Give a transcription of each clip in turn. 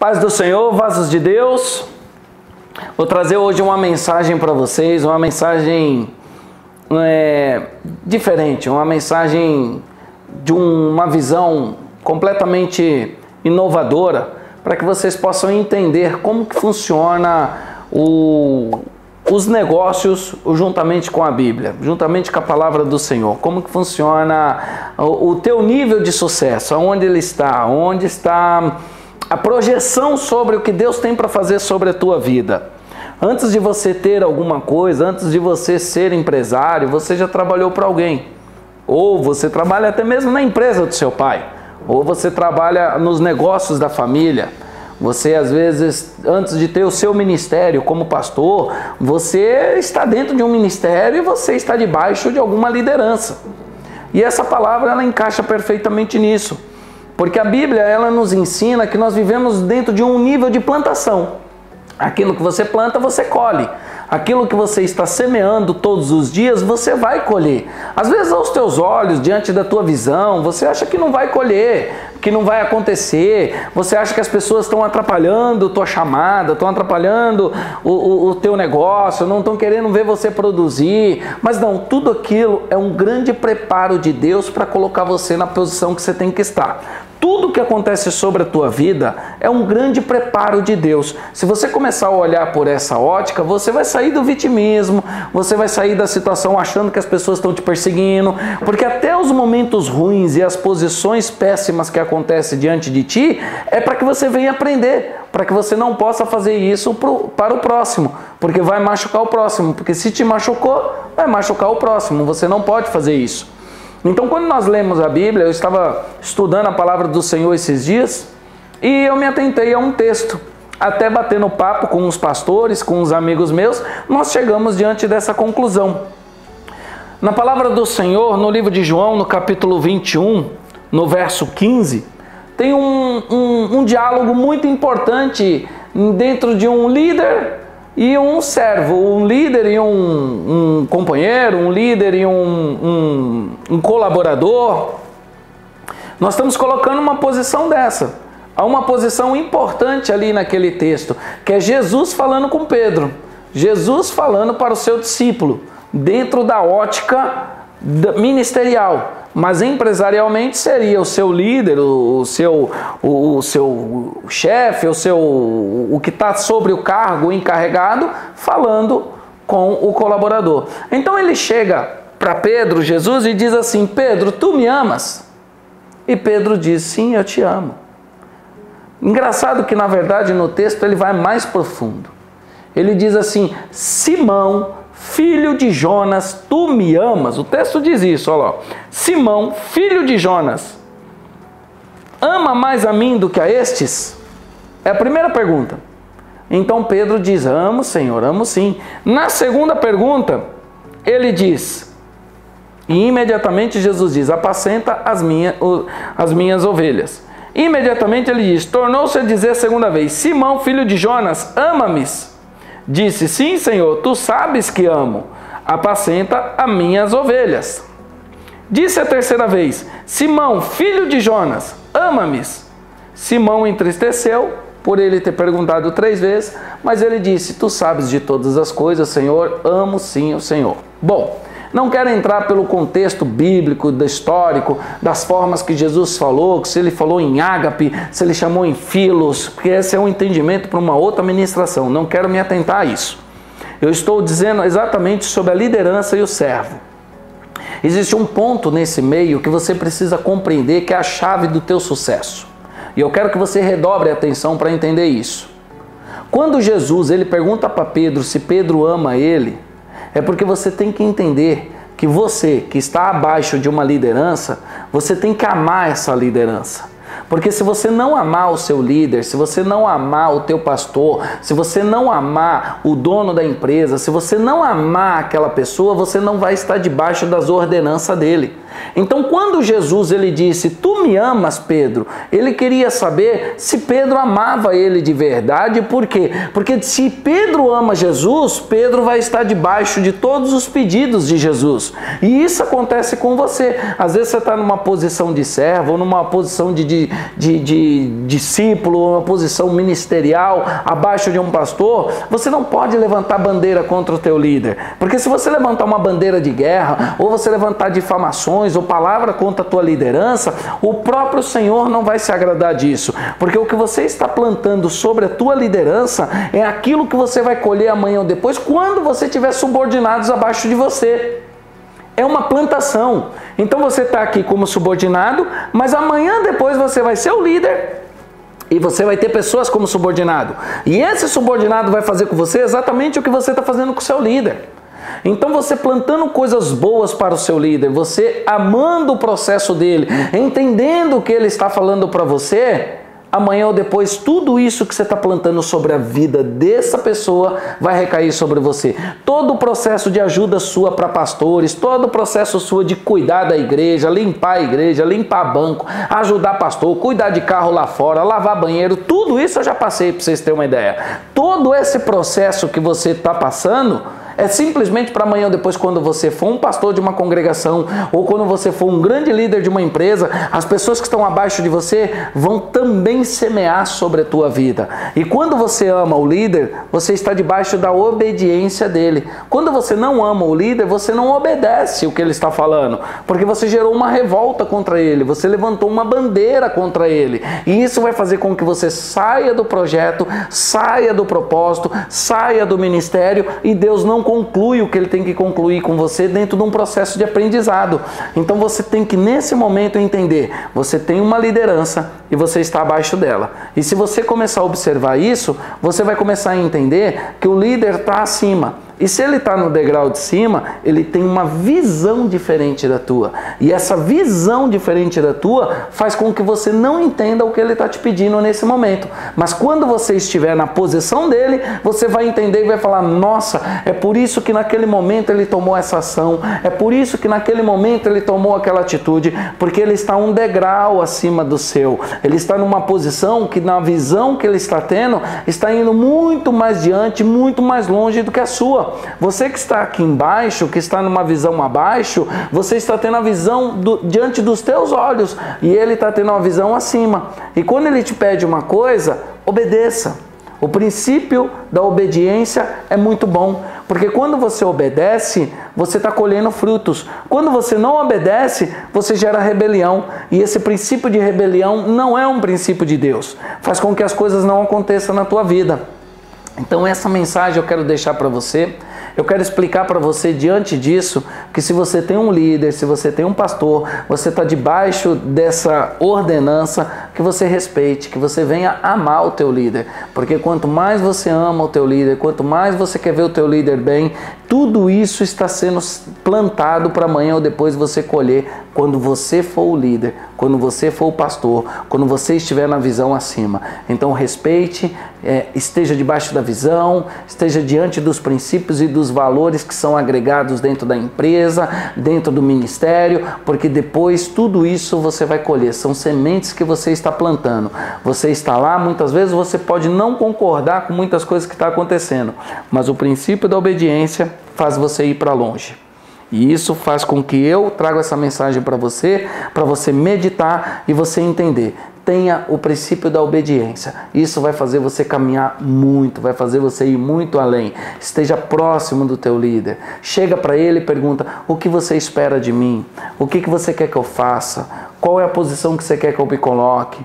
Paz do Senhor, vasos de Deus. Vou trazer hoje uma mensagem para vocês, uma mensagem diferente, uma mensagem de uma visão completamente inovadora, para que vocês possam entender como que funciona os negócios juntamente com a Bíblia, juntamente com a palavra do Senhor, como que funciona o teu nível de sucesso, onde ele está, onde está a projeção sobre o que Deus tem para fazer sobre a tua vida. Antes de você ter alguma coisa, antes de você ser empresário, você já trabalhou para alguém. Ou você trabalha até mesmo na empresa do seu pai. Ou você trabalha nos negócios da família. Você, às vezes, antes de ter o seu ministério como pastor, você está dentro de um ministério e você está debaixo de alguma liderança. E essa palavra, ela encaixa perfeitamente nisso. Porque a Bíblia, ela nos ensina que nós vivemos dentro de um nível de plantação. Aquilo que você planta, você colhe. Aquilo que você está semeando todos os dias, você vai colher. Às vezes, aos teus olhos, diante da tua visão, você acha que não vai colher, que não vai acontecer. Você acha que as pessoas estão atrapalhando a tua chamada, estão atrapalhando o teu negócio, não estão querendo ver você produzir. Mas não, tudo aquilo é um grande preparo de Deus para colocar você na posição que você tem que estar. Tudo que acontece sobre a tua vida é um grande preparo de Deus. Se você começar a olhar por essa ótica, você vai sair do vitimismo, você vai sair da situação achando que as pessoas estão te perseguindo, porque até os momentos ruins e as posições péssimas que acontecem diante de ti é para que você venha aprender, para que você não possa fazer isso para o próximo, porque vai machucar o próximo, porque se te machucou, vai machucar o próximo, você não pode fazer isso. Então, quando nós lemos a Bíblia, eu estava estudando a palavra do Senhor esses dias e eu me atentei a um texto. Até batendo papo com os pastores, com os amigos meus, nós chegamos diante dessa conclusão. Na palavra do Senhor, no livro de João, no capítulo 21, no verso 15, tem um diálogo muito importante dentro de um líder e um servo, um líder e um companheiro, um líder e um colaborador. Nós estamos colocando uma posição dessa. Há uma posição importante ali naquele texto, que é Jesus falando com Pedro. Jesus falando para o seu discípulo, dentro da ótica ministerial. Mas empresarialmente seria o seu líder, o seu chefe, o que está sobre o cargo, o encarregado, falando com o colaborador. Então ele chega para Pedro, Jesus, e diz assim: Pedro, tu me amas? E Pedro diz: sim, eu te amo. Engraçado que, na verdade, no texto ele vai mais profundo. Ele diz assim: Simão, filho de Jonas, tu me amas? O texto diz isso, olha lá. Simão, filho de Jonas, ama mais a mim do que a estes? É a primeira pergunta. Então Pedro diz: amo, Senhor, amo sim. Na segunda pergunta, ele diz, e imediatamente Jesus diz: apacenta as minhas ovelhas. Imediatamente ele diz, tornou-se a dizer a segunda vez: Simão, filho de Jonas, ama-me? Disse: sim, Senhor, tu sabes que amo, apacenta as minhas ovelhas. Disse a terceira vez: Simão, filho de Jonas, ama-me? Simão entristeceu por ele ter perguntado 3 vezes, mas ele disse: tu sabes de todas as coisas, Senhor, amo sim o Senhor. Bom, não quero entrar pelo contexto bíblico, histórico, das formas que Jesus falou, se ele falou em ágape, se ele chamou em filos, porque esse é um entendimento para uma outra ministração. Não quero me atentar a isso. Eu estou dizendo exatamente sobre a liderança e o servo. Existe um ponto nesse meio que você precisa compreender, que é a chave do teu sucesso. E eu quero que você redobre a atenção para entender isso. Quando Jesus ele pergunta para Pedro se Pedro ama ele, é porque você tem que entender que você, que está abaixo de uma liderança, você tem que amar essa liderança. Porque se você não amar o seu líder, se você não amar o teu pastor, se você não amar o dono da empresa, se você não amar aquela pessoa, você não vai estar debaixo das ordenanças dele. Então, quando Jesus ele disse: tu me amas, Pedro, ele queria saber se Pedro amava ele de verdade. Por quê? Porque se Pedro ama Jesus, Pedro vai estar debaixo de todos os pedidos de Jesus. E isso acontece com você. Às vezes você está numa posição de servo ou numa posição de de discípulo, uma posição ministerial abaixo de um pastor, você não pode levantar bandeira contra o teu líder. Porque se você levantar uma bandeira de guerra, ou você levantar difamações, ou palavra contra a tua liderança, o próprio Senhor não vai se agradar disso. Porque o que você está plantando sobre a tua liderança é aquilo que você vai colher amanhã ou depois, quando você tiver subordinados abaixo de você. É uma plantação. Então você está aqui como subordinado, mas amanhã depois você vai ser o líder e você vai ter pessoas como subordinado. E esse subordinado vai fazer com você exatamente o que você está fazendo com o seu líder. Então você plantando coisas boas para o seu líder, você amando o processo dele, entendendo o que ele está falando para você, amanhã ou depois, tudo isso que você está plantando sobre a vida dessa pessoa vai recair sobre você. Todo o processo de ajuda sua para pastores, todo o processo sua de cuidar da igreja, limpar banco, ajudar pastor, cuidar de carro lá fora, lavar banheiro, tudo isso eu já passei para vocês terem uma ideia. Todo esse processo que você está passando é simplesmente para amanhã ou depois, quando você for um pastor de uma congregação, ou quando você for um grande líder de uma empresa, as pessoas que estão abaixo de você vão também semear sobre a tua vida. E quando você ama o líder, você está debaixo da obediência dele. Quando você não ama o líder, você não obedece o que ele está falando, porque você gerou uma revolta contra ele, você levantou uma bandeira contra ele. E isso vai fazer com que você saia do projeto, saia do propósito, saia do ministério, e Deus não conclui o que ele tem que concluir com você dentro de um processo de aprendizado. Então você tem que nesse momento entender, você tem uma liderança e você está abaixo dela. E se você começar a observar isso, você vai começar a entender que o líder está acima. E se ele está no degrau de cima, ele tem uma visão diferente da tua. E essa visão diferente da tua faz com que você não entenda o que ele está te pedindo nesse momento. Mas quando você estiver na posição dele, você vai entender e vai falar, nossa, é por isso que naquele momento ele tomou essa ação, é por isso que naquele momento ele tomou aquela atitude, porque ele está um degrau acima do seu. Ele está numa posição que, na visão que ele está tendo, está indo muito mais diante, muito mais longe do que a sua. Você que está aqui embaixo, que está numa visão abaixo, você está tendo a visão diante dos teus olhos, e ele está tendo uma visão acima. E quando ele te pede uma coisa, obedeça. O princípio da obediência é muito bom, porque quando você obedece, você está colhendo frutos. Quando você não obedece, você gera rebelião, e esse princípio de rebelião não é um princípio de Deus. Faz com que as coisas não aconteçam na tua vida. Então essa mensagem eu quero deixar para você. Eu quero explicar para você diante disso que se você tem um líder, se você tem um pastor, você está debaixo dessa ordenança, que você respeite, que você venha amar o teu líder. Porque quanto mais você ama o teu líder, quanto mais você quer ver o teu líder bem, tudo isso está sendo plantado para amanhã ou depois você colher quando você for o líder, quando você for o pastor, quando você estiver na visão acima. Então respeite, esteja debaixo da visão, esteja diante dos princípios e dos valores que são agregados dentro da empresa, dentro do ministério, porque depois tudo isso você vai colher. São sementes que você está plantando. Você está lá, muitas vezes você pode não concordar com muitas coisas que estão acontecendo, mas o princípio da obediência faz você ir para longe. E isso faz com que eu traga essa mensagem para você meditar e você entender. Tenha o princípio da obediência. Isso vai fazer você caminhar muito, vai fazer você ir muito além. Esteja próximo do teu líder. Chega para ele e pergunta, o que você espera de mim? O que você quer que eu faça? Qual é a posição que você quer que eu me coloque?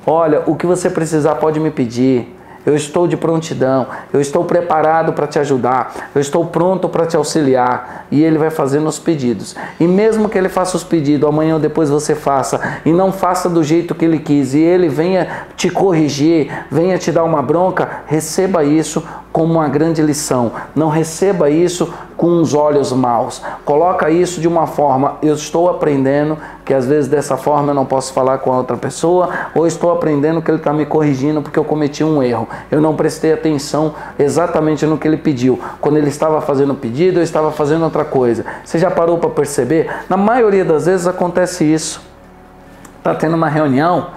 Olha, o que você precisar pode me pedir. Eu estou de prontidão, eu estou preparado para te ajudar, eu estou pronto para te auxiliar. E ele vai fazendo os pedidos. E mesmo que ele faça os pedidos, amanhã ou depois você faça, e não faça do jeito que ele quis, e ele venha te corrigir, venha te dar uma bronca, receba isso como uma grande lição. Não receba isso com os olhos maus. Coloca isso de uma forma, eu estou aprendendo que às vezes dessa forma eu não posso falar com a outra pessoa, ou estou aprendendo que ele está me corrigindo porque eu cometi um erro. Eu não prestei atenção exatamente no que ele pediu. Quando ele estava fazendo o pedido, eu estava fazendo outra coisa. Você já parou para perceber? Na maioria das vezes acontece isso. Está tendo uma reunião,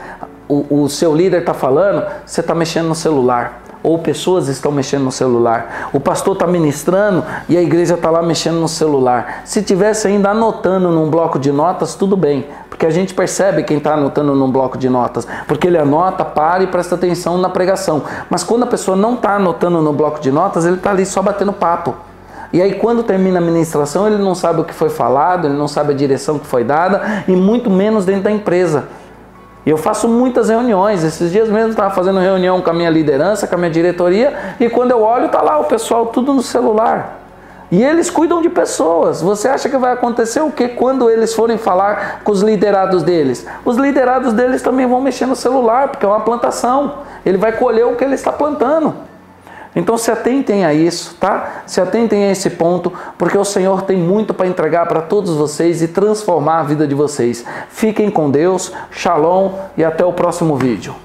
o seu líder está falando, você está mexendo no celular. ou pessoas estão mexendo no celular. O pastor está ministrando e a igreja está lá mexendo no celular. Se tivesse ainda anotando num bloco de notas, tudo bem, porque a gente percebe quem está anotando num bloco de notas, porque ele anota, para e presta atenção na pregação. Mas quando a pessoa não está anotando no bloco de notas, ele está ali só batendo papo. E aí quando termina a ministração, ele não sabe o que foi falado, ele não sabe a direção que foi dada, e muito menos dentro da empresa. Eu faço muitas reuniões, esses dias mesmo estava fazendo reunião com a minha liderança, com a minha diretoria, e quando eu olho, está lá o pessoal tudo no celular. E eles cuidam de pessoas. Você acha que vai acontecer o que quando eles forem falar com os liderados deles? Os liderados deles também vão mexer no celular, porque é uma plantação. Ele vai colher o que ele está plantando. Então se atentem a isso, tá? Se atentem a esse ponto, porque o Senhor tem muito para entregar para todos vocês e transformar a vida de vocês. Fiquem com Deus, shalom e até o próximo vídeo.